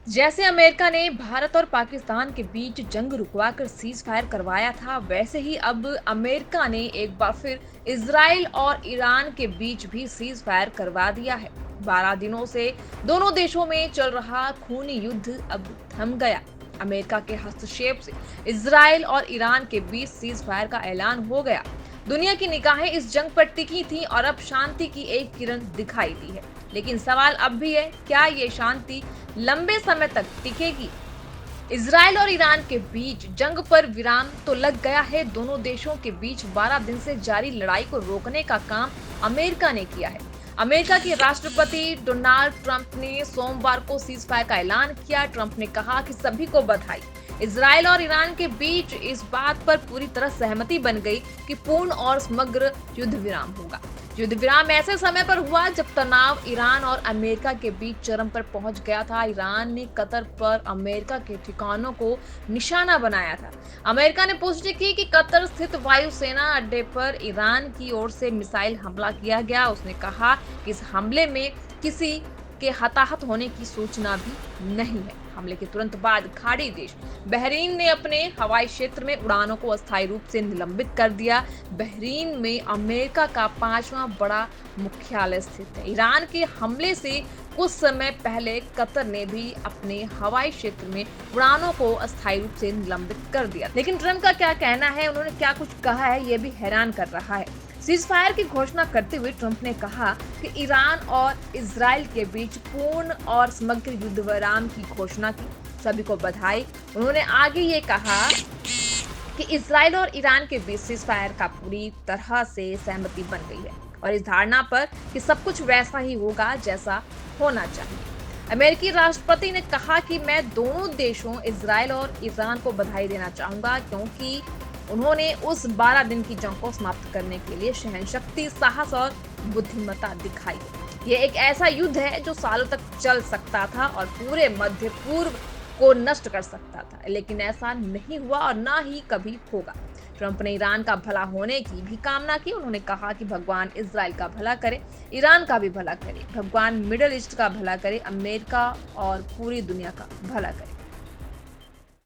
जैसे अमेरिका ने भारत और पाकिस्तान के बीच जंग रुकवाकर सीज फायर करवाया था, वैसे ही अब अमेरिका ने एक बार फिर इजराइल और ईरान के बीच भी सीज फायर करवा दिया है। 12 दिनों से दोनों देशों में चल रहा खूनी युद्ध अब थम गया। अमेरिका के हस्तक्षेप से इजराइल और ईरान के बीच सीज फायर का ऐलान हो गया। दुनिया की निगाहें इस जंग पर टिकी थी और अब शांति की एक किरण दिखाई दी है। लेकिन सवाल अब भी है, क्या ये शांति लंबे समय तक टिकेगी? इजराइल और ईरान के बीच जंग पर विराम तो लग गया है। दोनों देशों के बीच 12 दिन से जारी लड़ाई को रोकने का काम अमेरिका ने किया है। अमेरिका के राष्ट्रपति डोनाल्ड ट्रंप ने सोमवार को सीज फायर का ऐलान किया। ट्रंप ने कहा कि सभी को बधाई। इजराइल और ईरान के बीच इस बात पर पूरी तरह सहमति बन गई कि पूर्ण और समग्र युद्ध विराम होगा। युद्ध विराम ऐसे समय पर हुआ जब तनाव ईरान और अमेरिका के बीच चरम पर पहुंच गया था। ईरान ने कतर पर अमेरिका के ठिकानों को निशाना बनाया था। अमेरिका ने पुष्टि की कि कतर स्थित वायुसेना अड्डे पर ईरान की ओर से मिसाइल हमला किया गया। उसने कहा कि इस हमले में किसी के हताहत होने की सूचना भी नहीं है। हमले के तुरंत बाद खाड़ी देश बहरीन ने अपने हवाई क्षेत्र में उड़ानों को अस्थायी रूप से निलंबित कर दिया। बहरीन में अमेरिका का 5वां बड़ा मुख्यालय स्थित है। ईरान के हमले से कुछ समय पहले कतर ने भी अपने हवाई क्षेत्र में उड़ानों को अस्थायी रूप से निलंबित कर दिया। लेकिन ट्रंप का क्या कहना है, उन्होंने क्या कुछ कहा है, ये भी हैरान कर रहा है। सीज फायर की घोषणा करते हुए ट्रंप ने कहा कि ईरान और इजराइल के बीच पूर्ण और समग्र युद्ध विराम की घोषणा की। सभी को बधाई। उन्होंने आगे ये कहा कि इजराइल और ईरान के बीच सीज फायर का पूरी तरह से सहमति बन गई है और इस धारणा पर कि सब कुछ वैसा ही होगा जैसा होना चाहिए। अमेरिकी राष्ट्रपति ने कहा कि मैं दोनों देशों इजराइल और ईरान को बधाई देना चाहूंगा, क्योंकि उन्होंने उस 12 दिन की जंग को समाप्त करने के लिए सहनशक्ति, साहस और बुद्धिमत्ता दिखाई। ये एक ऐसा युद्ध है जो सालों तक चल सकता था और पूरे मध्य पूर्व को नष्ट कर सकता था, लेकिन ऐसा नहीं हुआ और ना ही कभी होगा। ट्रंप ने ईरान का भला होने की भी कामना की। उन्होंने कहा कि भगवान इजराइल का भला करे, ईरान का भी भला करे, भगवान मिडिल ईस्ट का भला करे, अमेरिका और पूरी दुनिया का भला करे।